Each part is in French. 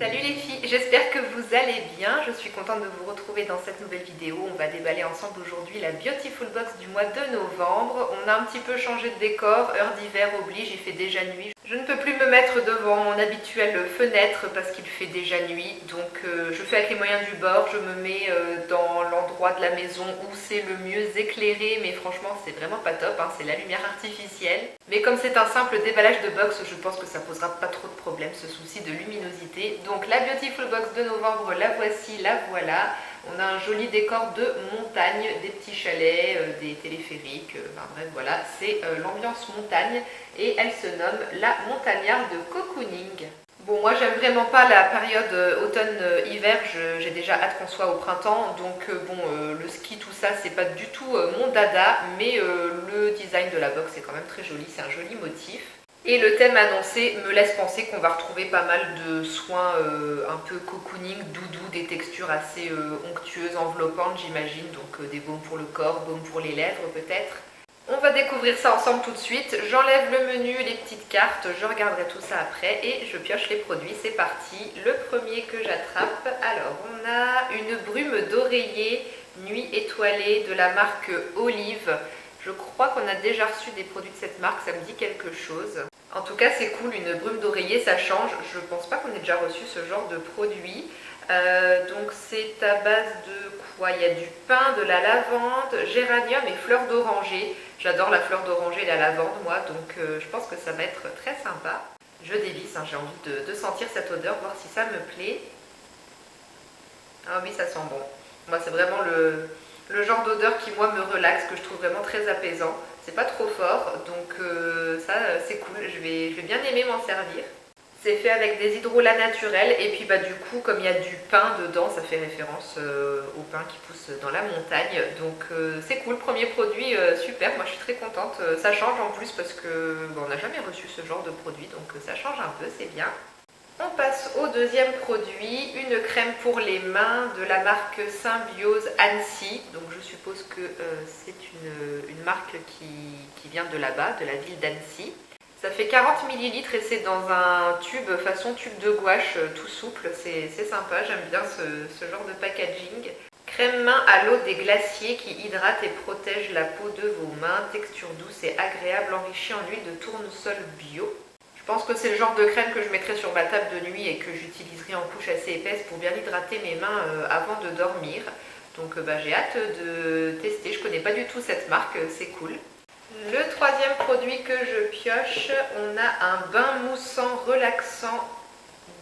Salut les filles, j'espère que vous allez bien. Je suis contente de vous retrouver dans cette nouvelle vidéo. On va déballer ensemble aujourd'hui la Beautiful Box du mois de novembre. On a un petit peu changé de décor, heure d'hiver oblige, il fait déjà nuit. Je ne peux plus me mettre devant mon habituelle fenêtre parce qu'il fait déjà nuit. Donc je fais avec les moyens du bord, je me mets dans l'endroit de la maison où c'est le mieux éclairé. Mais franchement c'est vraiment pas top, hein, c'est la lumière artificielle. Mais comme c'est un simple déballage de box, je pense que ça posera pas trop de problème, ce souci de luminosité. Donc la Beautiful Box de novembre, la voici, la voilà. On a un joli décor de montagne, des petits chalets, des téléphériques, enfin bref voilà, c'est l'ambiance montagne et elle se nomme la montagnarde de cocooning. Bon, moi j'aime vraiment pas la période automne-hiver, j'ai déjà hâte qu'on soit au printemps, donc le ski tout ça c'est pas du tout mon dada, mais le design de la box est quand même très joli, c'est un joli motif. Et le thème annoncé me laisse penser qu'on va retrouver pas mal de soins un peu cocooning, doudou, des textures assez onctueuses, enveloppantes j'imagine, donc des baumes pour le corps, baumes pour les lèvres peut-être. On va découvrir ça ensemble tout de suite. J'enlève le menu, les petites cartes, je regarderai tout ça après et je pioche les produits. C'est parti. Le premier que j'attrape, alors on a une brume d'oreiller nuit étoilée de la marque Olive. Je crois qu'on a déjà reçu des produits de cette marque, ça me dit quelque chose. En tout cas c'est cool, une brume d'oreiller ça change. Je pense pas qu'on ait déjà reçu ce genre de produit. Donc c'est à base de quoi? Il y a du pin, de la lavande, géranium et fleur d'oranger. J'adore la fleur d'oranger et la lavande moi, donc je pense que ça va être très sympa. Je dévisse, hein, j'ai envie de sentir cette odeur, voir si ça me plaît. Ah oui, ça sent bon. Moi c'est vraiment le genre d'odeur qui moi me relaxe, que je trouve vraiment très apaisant. C'est pas trop fort, donc ça c'est cool, je vais bien aimer m'en servir. C'est fait avec des hydrolats naturels et puis du coup comme il y a du pin dedans, ça fait référence au pin qui pousse dans la montagne. Donc c'est cool, premier produit super, moi je suis très contente. Ça change en plus parce que on n'a jamais reçu ce genre de produit, donc ça change un peu, c'est bien. On passe au deuxième produit, une crème pour les mains de la marque Symbiose Annecy. Donc je suppose que c'est une marque qui vient de là-bas, de la ville d'Annecy. Ça fait 40 ml et c'est dans un tube façon tube de gouache tout souple, c'est sympa, j'aime bien ce genre de packaging. Crème main à l'eau des glaciers qui hydrate et protège la peau de vos mains, texture douce et agréable enrichie en huile de tournesol bio. Je pense que c'est le genre de crème que je mettrai sur ma table de nuit et que j'utiliserai en couche assez épaisse pour bien hydrater mes mains avant de dormir. Donc j'ai hâte de tester, je connais pas du tout cette marque, c'est cool. Le troisième produit que je pioche, on a un bain moussant relaxant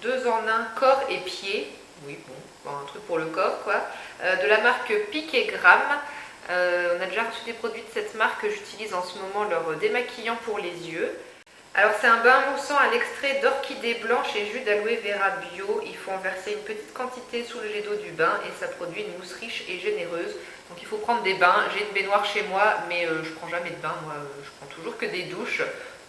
2 en 1 corps et pieds. Oui, bon, un truc pour le corps quoi. De la marque Piqué Gramme. On a déjà reçu des produits de cette marque, j'utilise en ce moment leur démaquillant pour les yeux. Alors c'est un bain moussant à l'extrait d'orchidée blanche et jus d'aloe vera bio. Il faut en verser une petite quantité sous le jet d'eau du bain et ça produit une mousse riche et généreuse. Donc il faut prendre des bains. J'ai une baignoire chez moi mais je prends jamais de bain. Moi je prends toujours que des douches.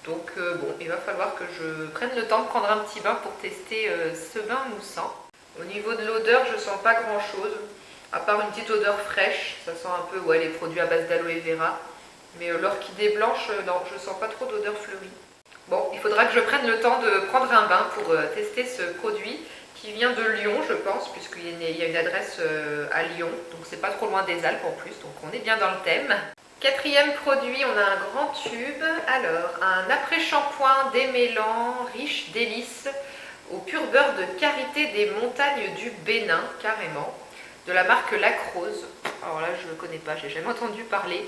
Donc bon, il va falloir que je prenne le temps de prendre un petit bain pour tester ce bain moussant. Au niveau de l'odeur, je sens pas grand chose. À part une petite odeur fraîche. Ça sent un peu les produits à base d'aloe vera. Mais l'orchidée blanche, non, je sens pas trop d'odeur fleurie. Bon, il faudra que je prenne le temps de prendre un bain pour tester ce produit qui vient de Lyon, je pense, puisqu'il y a une adresse à Lyon, donc c'est pas trop loin des Alpes en plus, donc on est bien dans le thème. Quatrième produit, on a un grand tube. Alors, un après-shampoing démêlant, riche délices, au pur beurre de karité des montagnes du Bénin, carrément, de la marque Lacrose. Alors là, je ne connais pas, j'ai jamais entendu parler.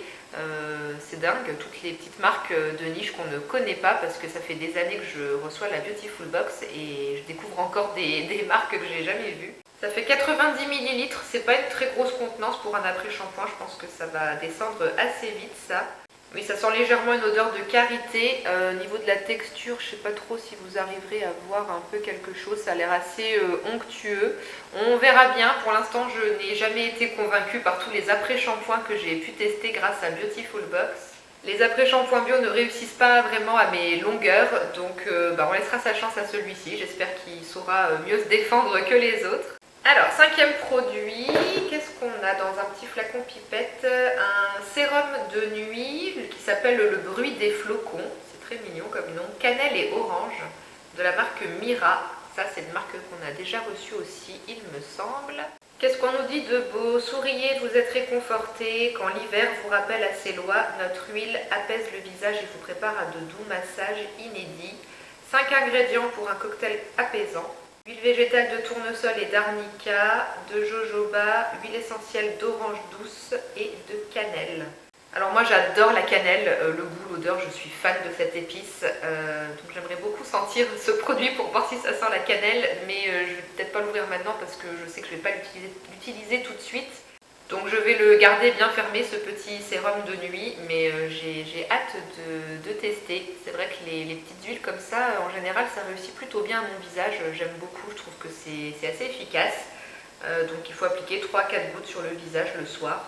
C'est dingue, toutes les petites marques de niche qu'on ne connaît pas parce que ça fait des années que je reçois la Beautiful Box et je découvre encore des marques que j'ai jamais vues. Ça fait 90 ml, c'est pas une très grosse contenance pour un après-shampoing, je pense que ça va descendre assez vite ça. Oui, ça sent légèrement une odeur de karité. Au niveau de la texture, je ne sais pas trop si vous arriverez à voir un peu quelque chose. Ça a l'air assez onctueux. On verra bien. Pour l'instant, je n'ai jamais été convaincue par tous les après-shampoings que j'ai pu tester grâce à Beautiful Box. Les après-shampoings bio ne réussissent pas vraiment à mes longueurs, donc on laissera sa chance à celui-ci. J'espère qu'il saura mieux se défendre que les autres. Alors, cinquième produit, qu'est-ce qu'on a dans un petit flacon pipette? Un sérum de nuit qui s'appelle le bruit des flocons. C'est très mignon comme nom. Cannelle et orange de la marque Mira. Ça, c'est une marque qu'on a déjà reçue aussi, il me semble. Qu'est-ce qu'on nous dit de beau? Souriez, vous êtes réconforté. Quand l'hiver vous rappelle à ses lois, notre huile apaise le visage et vous prépare à de doux massages inédits. 5 ingrédients pour un cocktail apaisant. Huile végétale de tournesol et d'arnica, de jojoba, huile essentielle d'orange douce et de cannelle. Alors moi j'adore la cannelle, le goût, l'odeur, je suis fan de cette épice, donc j'aimerais beaucoup sentir ce produit pour voir si ça sent la cannelle, mais je vais peut-être pas l'ouvrir maintenant parce que je sais que je vais pas l'utiliser tout de suite. Donc je vais le garder bien fermé, ce petit sérum de nuit, mais j'ai hâte de tester. C'est vrai que les petites huiles comme ça, en général ça réussit plutôt bien à mon visage, j'aime beaucoup, je trouve que c'est assez efficace. Donc il faut appliquer 3-4 gouttes sur le visage le soir.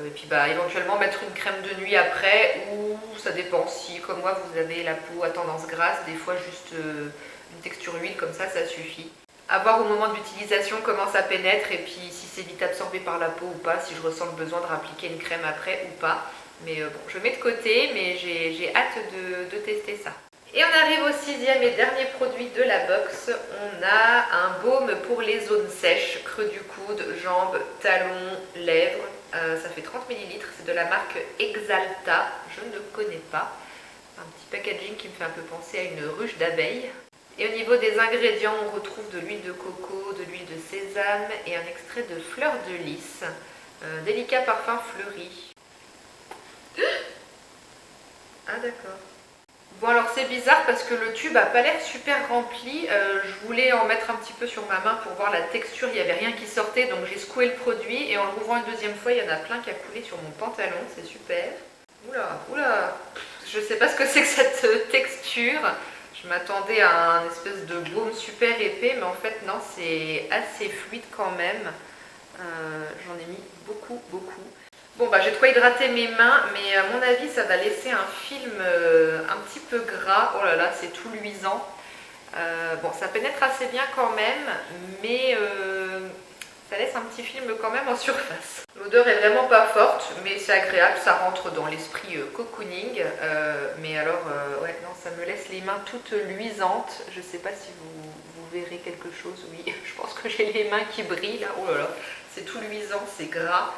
Et puis éventuellement mettre une crème de nuit après, ou ça dépend si comme moi vous avez la peau à tendance grasse, des fois juste une texture huile comme ça suffit. À voir au moment de l'utilisation comment ça pénètre et puis si c'est vite absorbé par la peau ou pas, si je ressens le besoin de rappliquer une crème après ou pas. Mais bon, je mets de côté, mais j'ai hâte de tester ça. Et on arrive au 6e et dernier produit de la box. On a un baume pour les zones sèches, creux du coude, jambes, talons, lèvres. Ça fait 30 ml, c'est de la marque Exalta, je ne connais pas. Un petit packaging qui me fait un peu penser à une ruche d'abeilles. Et au niveau des ingrédients, on retrouve de l'huile de coco, de l'huile de sésame et un extrait de fleur de lys. Délicat parfum fleuri. Ah d'accord. Bon alors c'est bizarre parce que le tube a pas l'air super rempli, je voulais en mettre un petit peu sur ma main pour voir la texture, il n'y avait rien qui sortait donc j'ai secoué le produit et en l'ouvrant une deuxième fois il y en a plein qui a coulé sur mon pantalon, c'est super. Oula, oula, je sais pas ce que c'est que cette texture, je m'attendais à un espèce de baume super épais mais en fait non, c'est assez fluide quand même, j'en ai mis beaucoup. Bon j'ai de quoi hydrater mes mains, mais à mon avis ça va laisser un film un petit peu gras. Oh là là, c'est tout luisant. Bon, ça pénètre assez bien quand même, mais ça laisse un petit film quand même en surface. L'odeur est vraiment pas forte, mais c'est agréable, ça rentre dans l'esprit cocooning. Mais alors, ouais, non, ça me laisse les mains toutes luisantes. Je sais pas si vous verrez quelque chose. Oui, je pense que j'ai les mains qui brillent là. Oh là là, c'est tout luisant, c'est gras.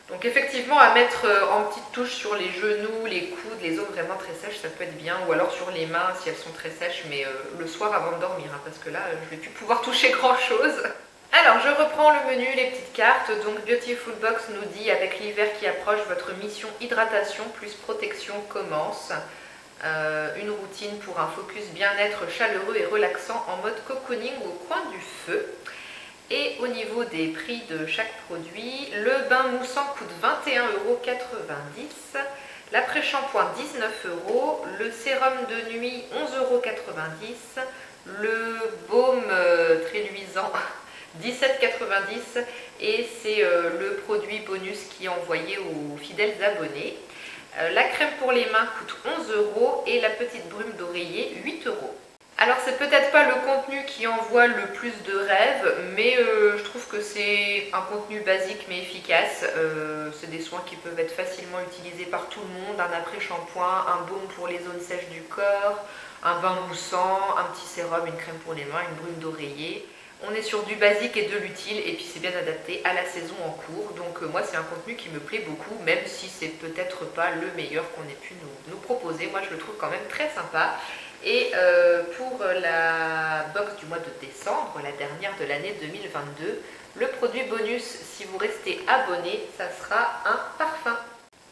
Donc effectivement à mettre en petites touches sur les genoux, les coudes, les zones vraiment très sèches, ça peut être bien. Ou alors sur les mains si elles sont très sèches, mais le soir avant de dormir, hein, parce que là je vais plus pouvoir toucher grand chose. Alors je reprends le menu, les petites cartes. Donc Beautiful Box nous dit avec l'hiver qui approche, votre mission hydratation plus protection commence. Une routine pour un focus bien-être chaleureux et relaxant en mode cocooning au coin du feu. Et au niveau des prix de chaque produit, le bain moussant coûte 21,90 €, l'après-shampoing 19 €, le sérum de nuit 11,90 €, le baume très luisant 17,90 € et c'est le produit bonus qui est envoyé aux fidèles abonnés. La crème pour les mains coûte 11 € et la petite brume d'oreiller 8 €. Alors c'est peut-être pas le contenu qui envoie le plus de rêves, mais je trouve que c'est un contenu basique mais efficace. C'est des soins qui peuvent être facilement utilisés par tout le monde, un après-shampoing, un baume pour les zones sèches du corps, un bain moussant, un petit sérum, une crème pour les mains, une brume d'oreiller. On est sur du basique et de l'utile et puis c'est bien adapté à la saison en cours. Donc moi c'est un contenu qui me plaît beaucoup, même si c'est peut-être pas le meilleur qu'on ait pu nous proposer. Moi je le trouve quand même très sympa. Et pour la box du mois de décembre, la dernière de l'année 2022, le produit bonus, si vous restez abonné, ça sera un parfum.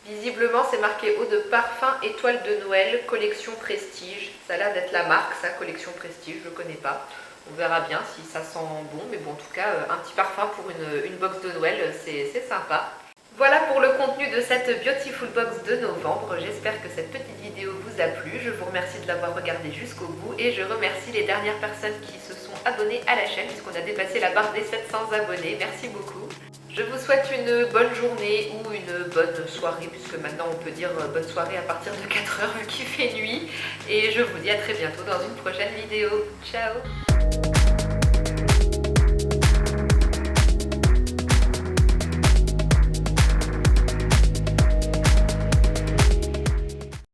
Visiblement, c'est marqué eau de parfum étoile de Noël, collection prestige. Ça a l'air d'être la marque, ça, collection prestige, je ne connais pas. On verra bien si ça sent bon, mais bon, en tout cas, un petit parfum pour une box de Noël, c'est sympa. Voilà pour le contenu de cette Beautiful Box de novembre. J'espère que cette petite vidéo vous a plu. Je vous remercie de l'avoir regardée jusqu'au bout et je remercie les dernières personnes qui se sont abonnées à la chaîne puisqu'on a dépassé la barre des 700 abonnés. Merci beaucoup. Je vous souhaite une bonne journée ou une bonne soirée puisque maintenant on peut dire bonne soirée à partir de 4 h vu qu'il fait nuit. Et je vous dis à très bientôt dans une prochaine vidéo. Ciao!